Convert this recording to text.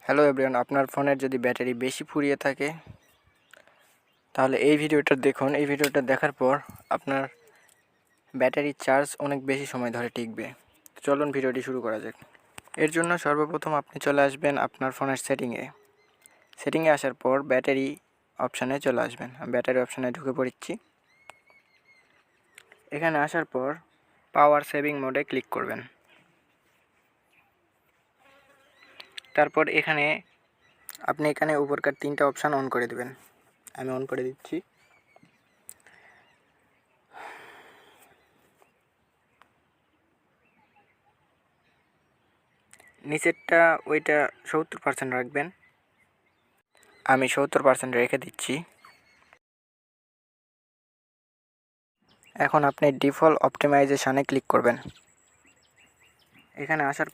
Hello everyone, আপনার ফোনের যদি ব্যাটারি বেশি ফুরিয়ে থাকে তাহলে এই ভিডিওটা দেখুন। এই ভিডিওটা দেখার পর আপনার ব্যাটারি চার্জ অনেক বেশি সময় ধরে টিকবে। চলুন ভিডিওটি শুরু করা যাক। এর জন্য সর্বপ্রথম আপনি চলে আসবেন আপনার ফোনের সেটিংয়ে আসার পর ব্যাটারি অপশানে চলে আসবেন। আমি ব্যাটারি অপশানে ঢুকে পড়ছি। এখানে আসার পর পাওয়ার সেভিং মোডে ক্লিক করবেন। তারপর আপনি এখানে উপরকার 3টা অপশান অন করে দেবেন। আমি অন করে দিচ্ছি। নিচেরটা ওইটা 70% রাখবেন। আমি 70% রেখে দিচ্ছি। এখন আপনি ডিফল্ট অপটিমাইজেশানে ক্লিক করবেন। এখানে আসার